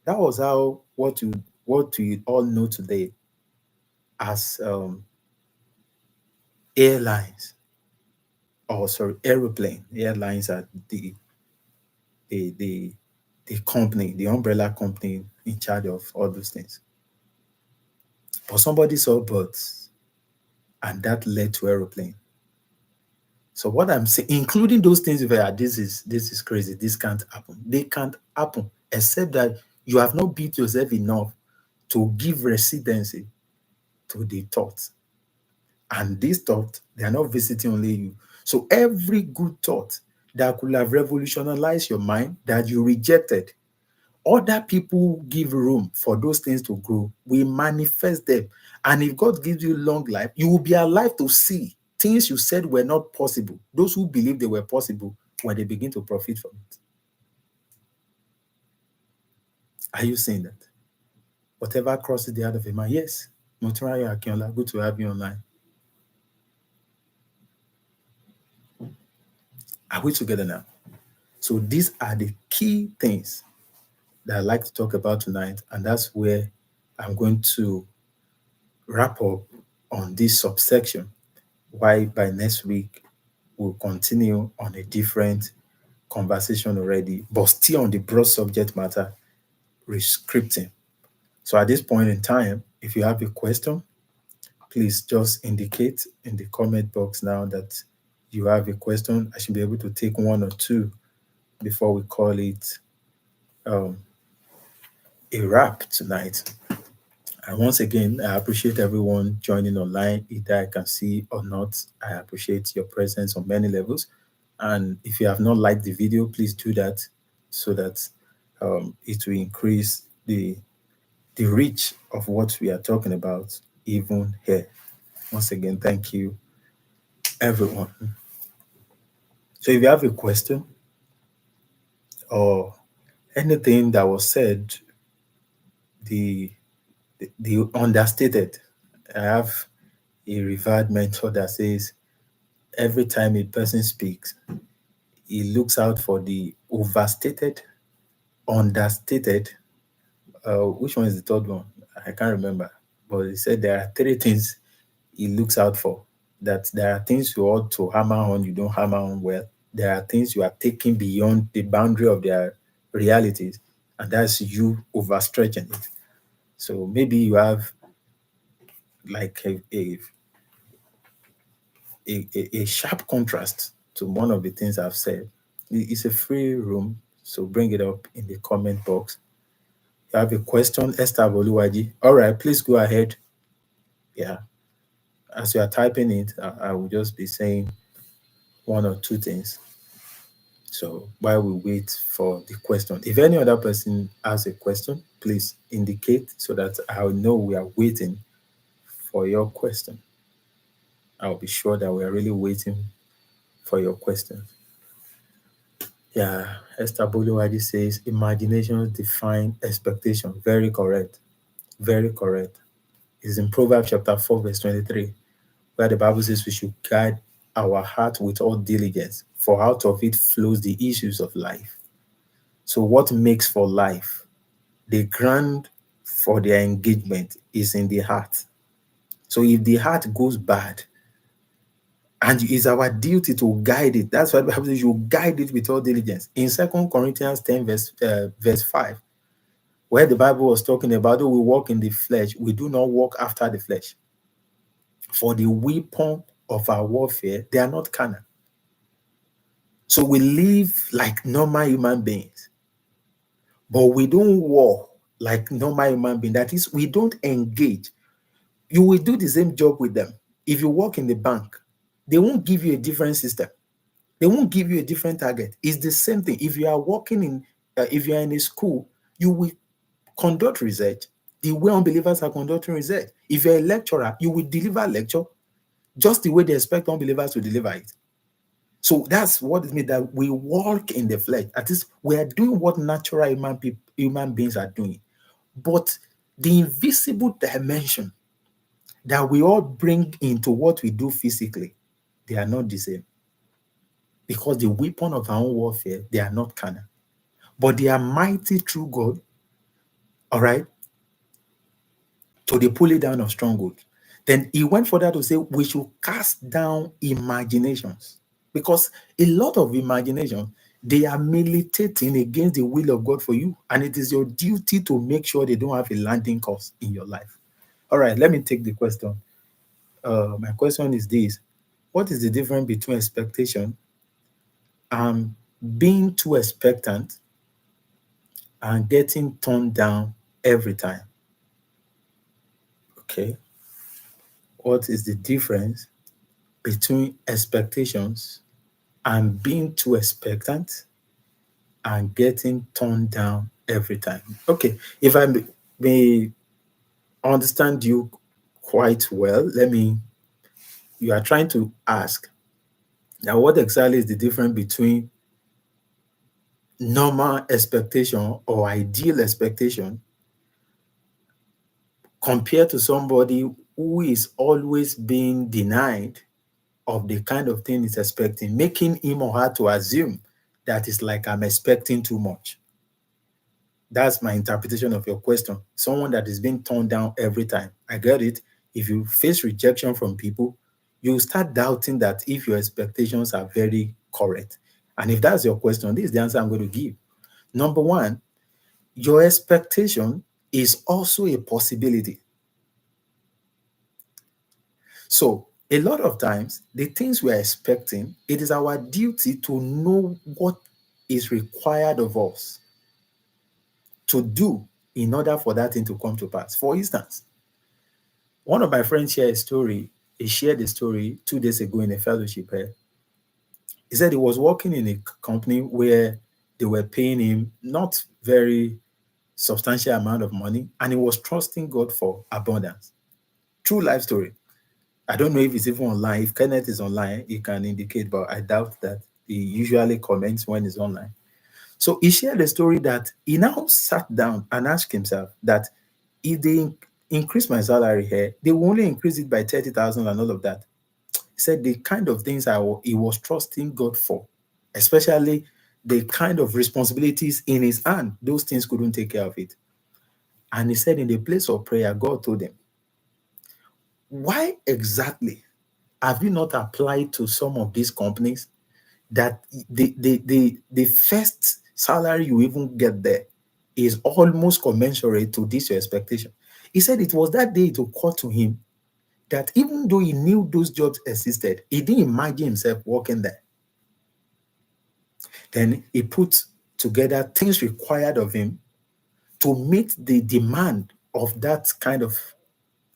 That was how what we all know today as airlines, or sorry, aeroplane. Airlines are the the the company, the umbrella company in charge of all those things. But somebody saw birds, and that led to aeroplane. So what I'm saying, including those things, where this is crazy, this can't happen. They can't happen except that you have not beat yourself enough to give residency to the thoughts. And these thoughts, they are not visiting only you. So every good thought that could have revolutionized your mind that you rejected, other people give room for those things to grow. We manifest them. And if God gives you long life, you will be alive to see things you said were not possible. Those who believe they were possible, when they begin to profit from it. Are you saying that? Whatever crosses the heart of a man, yes. Motunrayo Akinola, good to have you online. Are we together now? So these are the key things that I'd like to talk about tonight, and that's where I'm going to wrap up on this subsection. Why by next week we'll continue on a different conversation already, but still on the broad subject matter, rescripting. So at this point in time, if you have a question, please just indicate in the comment box now that you have a question. I should be able to take one or two before we call it um, a wrap tonight. And once again, I appreciate everyone joining online, either I can see or not. I appreciate your presence on many levels. And if you have not liked the video, please do that so that it will increase the reach of what we are talking about even here. Once again, thank you, everyone. So if you have a question or anything that was said, the the understated, I have a revered mentor that says every time a person speaks, he looks out for the overstated, understated. Which one is the third one? I can't remember. But he said there are three things he looks out for. That there are things you ought to hammer on, you don't hammer on well. There are things you are taking beyond the boundary of their realities, and that's you overstretching it. So maybe you have like a sharp contrast to one of the things I've said. It's a free room, so bring it up in the comment box. You have a question, Esther Boluwaji. All right, please go ahead. Yeah, as you are typing it, I will just be saying one or two things. So while we wait for the question, if any other person has a question, please indicate so that I'll know we are waiting for your question. I'll be sure that we are really waiting for your question. Yeah, Esther Boluwadi says imagination define expectation. Very correct. Very correct. It's in Proverbs chapter 4, verse 23, where the Bible says we should guide our heart with all diligence, for out of it flows the issues of life. So, what makes for life? The ground for their engagement is in the heart. So, if the heart goes bad, and it's our duty to guide it. That's why the Bible says you guide it with all diligence. In 2 Corinthians 10, verse 5, where the Bible was talking about, though we walk in the flesh, we do not walk after the flesh. For the weapon of our warfare, they are not carnal. So we live like normal human beings, but we don't war like normal human beings. That is, we don't engage. You will do the same job with them. If you work in the bank, they won't give you a different system. They won't give you a different target. It's the same thing. If you are working in, if you are in a school, you will conduct research the way unbelievers are conducting research. If you're a lecturer, you will deliver lecture just the way they expect unbelievers to deliver it. So that's what it means that we walk in the flesh. At least we are doing what natural human beings are doing. But the invisible dimension that we all bring into what we do physically, they are not the same. Because the weapon of our own warfare, they are not carnal. But they are mighty through God, all right, to the pulling down of strongholds. Then he went further to say we should cast down imaginations. Because a lot of imagination, they are militating against the will of God for you. And it is your duty to make sure they don't have a landing course in your life. All right, let me take the question. My question is this: what is the difference between expectation and being too expectant and getting turned down every time? Okay. What is the difference between expectations and being too expectant and getting turned down every time? Okay. If I may understand you quite well, you are trying to ask now what exactly is the difference between normal expectation or ideal expectation compared to somebody who is always being denied of the kind of thing he's expecting, making him or her to assume that it's like I'm expecting too much. That's my interpretation of your question. Someone that is being turned down every time. I get it. If you face rejection from people, you start doubting that if your expectations are very correct. And if that's your question, this is the answer I'm going to give. Number one, your expectation is also a possibility. So, a lot of times, the things we are expecting, it is our duty to know what is required of us to do in order for that thing to come to pass. For instance, one of my friends shared a story. He shared a story 2 days ago in a fellowship here. He said he was working in a company where they were paying him not very substantial amount of money, and he was trusting God for abundance. True life story. I don't know if it's even online. If Kenneth is online, he can indicate, but I doubt that he usually comments when he's online. So he shared a story that he now sat down and asked himself that if they increase my salary here, they will only increase it by 30,000 and all of that. He said the kind of things he was trusting God for, especially the kind of responsibilities in his hand, those things couldn't take care of it. And he said in the place of prayer, God told him, why exactly have you not applied to some of these companies that the first salary you even get there is almost commensurate to this your expectation? He said it was that day it occurred to him that even though he knew those jobs existed, he didn't imagine himself working there. Then he put together things required of him to meet the demand of that kind of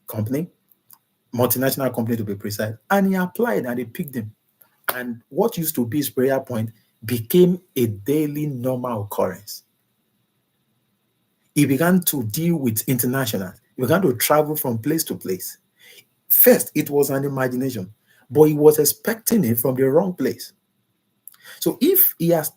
company, multinational company to be precise. And he applied and they picked him. And what used to be his prayer point became a daily normal occurrence. He began to deal with internationals. He began to travel from place to place. First, it was an imagination, but he was expecting it from the wrong place. So if he had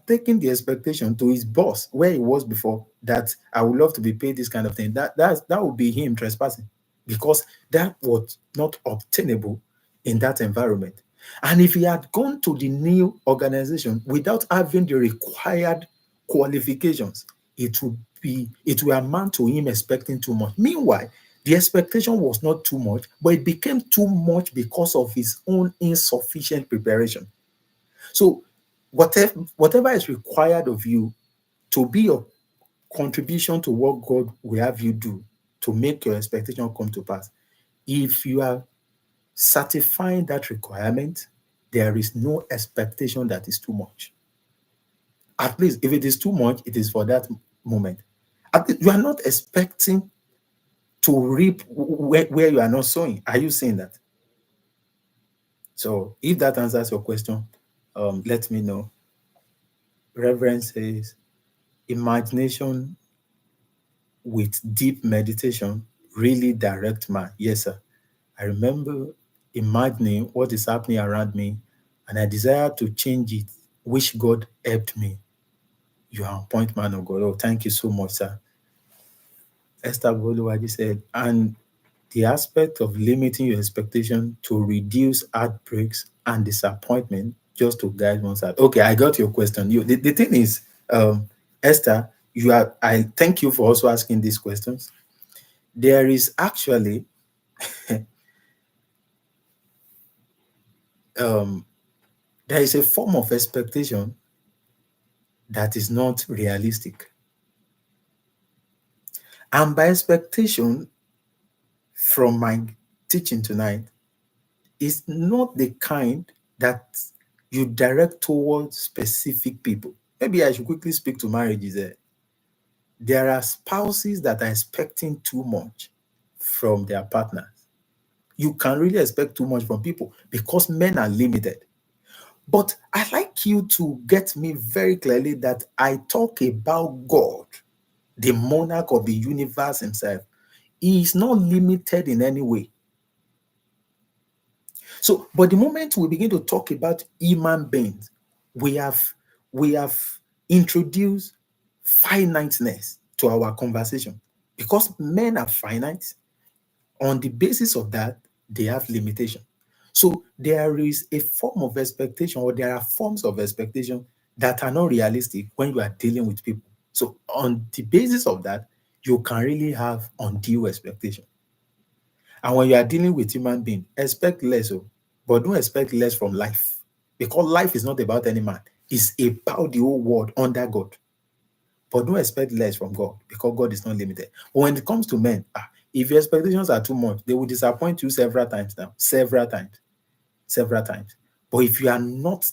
taken the expectation to his boss where he was before, that I would love to be paid this kind of thing, that would be him trespassing, because that was not obtainable in that environment. And if he had gone to the new organization without having the required qualifications, it will amount to him expecting too much. Meanwhile, the expectation was not too much, but it became too much because of his own insufficient preparation. So whatever is required of you to be your contribution to what God will have you do to make your expectation come to pass, if you are satisfying that requirement, there is no expectation that is too much. At least if it is too much, it is for that moment. At least you are not expecting to reap where you are not sowing. Are you saying that? So if that answers your question, let me know. Reverend says, imagination with deep meditation really direct man. Yes, sir. I remember imagining what is happening around me and I desire to change it, which God helped me. You are on point, man of God. Oh, thank you so much, sir. Esther Boluwaji said, and the aspect of limiting your expectation to reduce heartbreaks and disappointment just to guide one's heart. Okay, I got your question. The thing is, Esther, I thank you for also asking these questions. There is actually um, there is a form of expectation that is not realistic. And by expectation, from my teaching tonight, is not the kind that you direct towards specific people. Maybe I should quickly speak to marriages there. There are spouses that are expecting too much from their partners. You can really expect too much from people because men are limited. But I like you to get me very clearly that I talk about God, the monarch of the universe himself. He is not limited in any way. So, but the moment we begin to talk about human beings, we have we have introduced finiteness to our conversation because men are finite. On the basis of that, they have limitation. So there is a form of expectation, or there are forms of expectation that are not realistic when you are dealing with people. So on the basis of that, you can really have undue expectation. And when you are dealing with human being, expect less, but don't expect less from life. Because life is not about any man. It's about the whole world under God. But don't expect less from God because God is not limited. But when it comes to men, if your expectations are too much, they will disappoint you several times now. Several times. Several times. But if you are not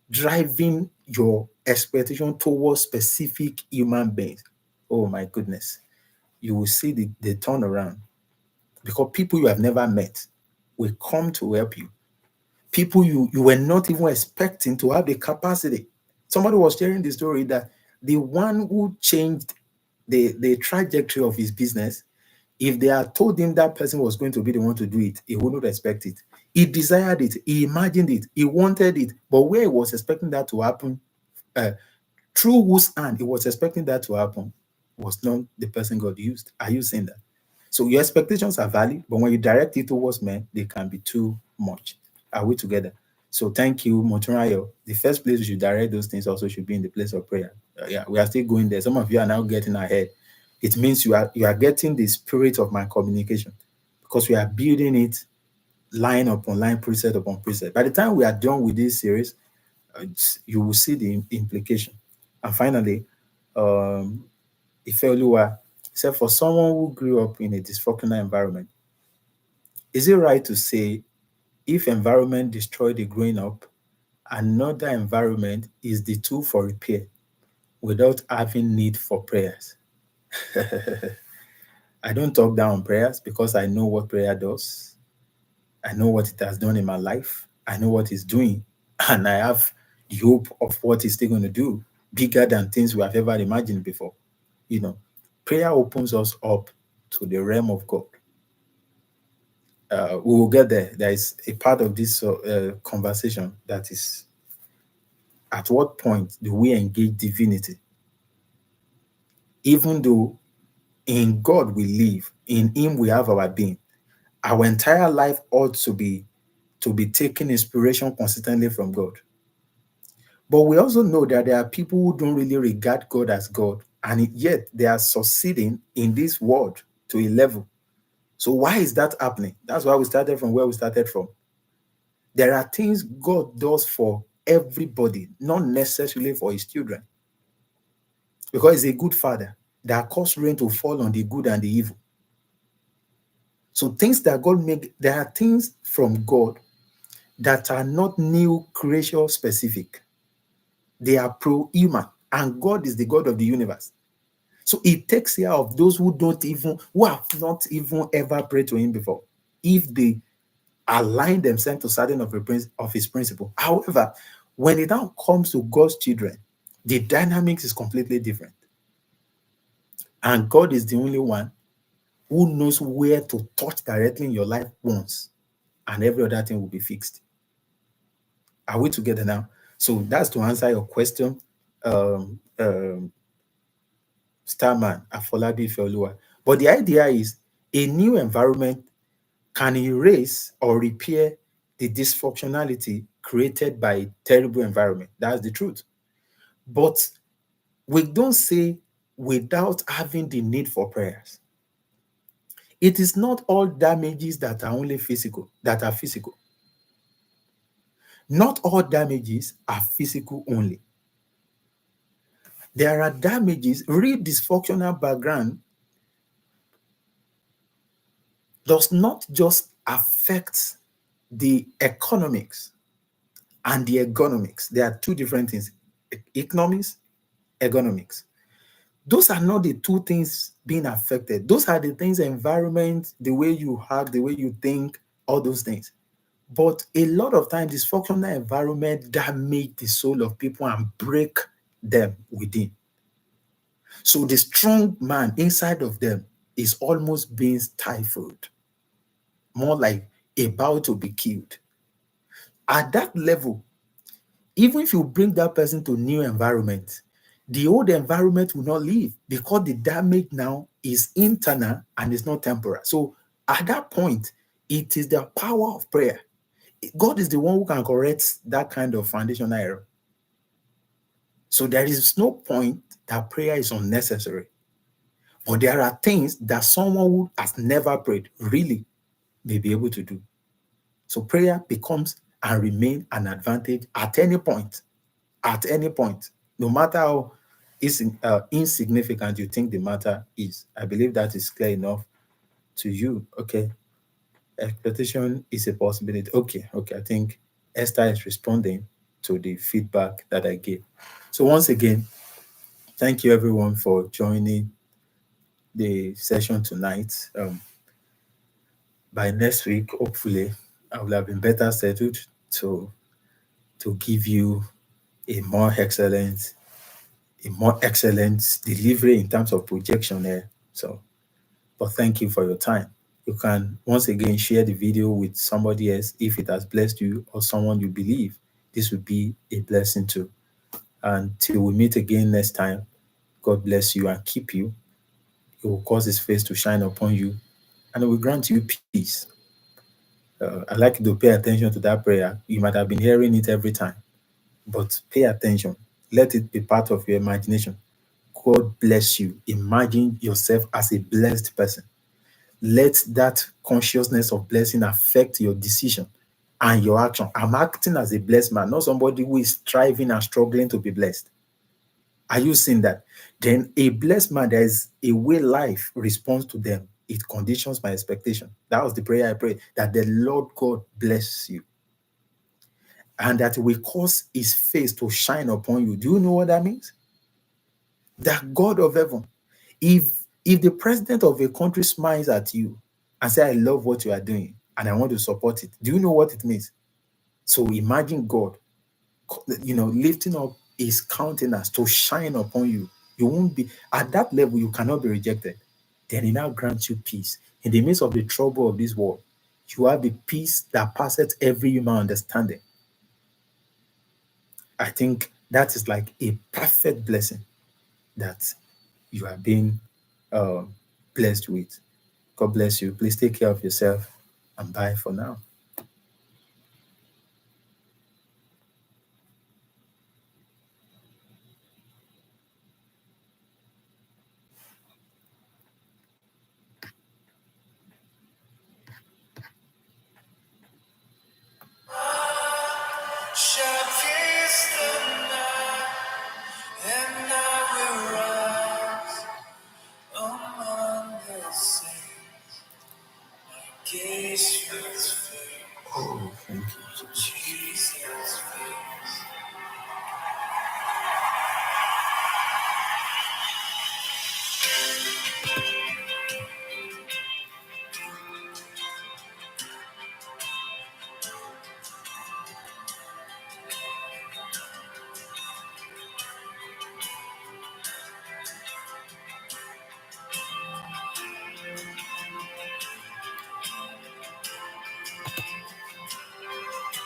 driving your expectation towards specific human beings, oh my goodness, you will see the turnaround. Because people you have never met will come to help you. People you were not even expecting to have the capacity. Somebody was sharing the story that the one who changed the trajectory of his business, if they had told him that person was going to be the one to do it, he wouldn't expect it. He desired it, he imagined it, he wanted it, but where he was expecting that to happen, uh, through whose hand he was expecting that to happen, was not the person God used. Are you saying that? So your expectations are valid, but when you direct it towards men, they can be too much. Are we together? So thank you, Motunrayo. The first place you should direct those things also should be in the place of prayer. Yeah, we are still going there. Some of you are now getting ahead. It means you are getting the spirit of my communication because we are building it line upon line, precept upon precept. By the time we are done with this series, you will see the implication. And finally, um, Ifeoluwa said, for someone who grew up in a dysfunctional environment, Is it right to say if environment destroy the growing up, another environment is the tool for repair without having need for prayers? I don't talk down on prayers because I know what prayer does. I know what it has done in my life. I know what it's doing. And I have the hope of what it's still going to do, bigger than things we have ever imagined before. You know, prayer opens us up to the realm of God. We will get there. There is a part of this conversation that is, at what point do we engage divinity? Even though in God we live, in Him we have our being. Our entire life ought to be taking inspiration consistently from God. But we also know that there are people who don't really regard God as God, and yet they are succeeding in this world to a level. So why is that happening? That's why we started from where we started from. There are things God does for everybody, not necessarily for his children, because he's a good father that caused rain to fall on the good and the evil. So things that God make, there are things from God that are not new creation specific. They are pro-human, and God is the God of the universe. So he takes care of those who have not even ever prayed to him before, if they align themselves to certain of his principle. However, when it now comes to God's children, the dynamics is completely different. And God is the only one who knows where to touch directly in your life once, and every other thing will be fixed. Are we together now? So that's to answer your question, um, um, Starman, Afolabi Feolua. But the idea is a new environment can erase or repair the dysfunctionality created by a terrible environment. That's the truth. But we don't say without having the need for prayers. It is not all damages that are only physical, that are physical. Not all damages are physical only. There are damages, real dysfunctional background does not just affect the economics and the ergonomics. There are two different things: economics, ergonomics. Those are not the two things being affected. Those are the things: environment, the way you act, the way you think, all those things. But a lot of times, dysfunctional environment damage the soul of people and break them within. So the strong man inside of them is almost being stifled, more like about to be killed. At that level, even if you bring that person to new environment, the old environment will not leave because the damage now is internal and it's not temporal. So at that point, it is the power of prayer. God is the one who can correct that kind of foundational error. So there is no point that prayer is unnecessary. But there are things that someone who has never prayed really may be able to do. So prayer becomes and remain an advantage at any point. At any point, no matter how insignificant you think the matter is. I believe that is clear enough to you. Okay. Expectation is a possibility. Okay. I think Esther is responding to the feedback that I gave. So once again, thank you everyone for joining the session tonight. By next week, hopefully, I will have been better settled to give you a more excellent delivery in terms of projection there. So, but thank you for your time. You can once again share the video with somebody else if it has blessed you or someone you believe this would be a blessing to. Until we meet again next time, God bless you and keep you. It will cause his face to shine upon you and it will grant you peace. I'd like you to pay attention to that prayer. You might have been hearing it every time, but pay attention. Let it be part of your imagination. God bless you. Imagine yourself as a blessed person. Let that consciousness of blessing affect your decision and your action. I'm acting as a blessed man, not somebody who is striving and struggling to be blessed. Are you seeing that? Then a blessed man, there is a way life responds to them. it conditions my expectation. That was the prayer I prayed, that the Lord God bless you and that will cause his face to shine upon you. Do you know what that means? That God of heaven, if the president of a country smiles at you and say, I love what you are doing and I want to support it, do you know what it means? So imagine God, lifting up his countenance to shine upon you. You won't be at that level, you cannot be rejected. Then he now grants you peace. In the midst of the trouble of this world, you have the peace that passeth every human understanding. I think that is like a perfect blessing that you are being blessed with. God bless you. Please take care of yourself and bye for now. Shall pierce the night, and I will rise among the saints. My gaze fixed Oh, thank you, Jesus. Jesus.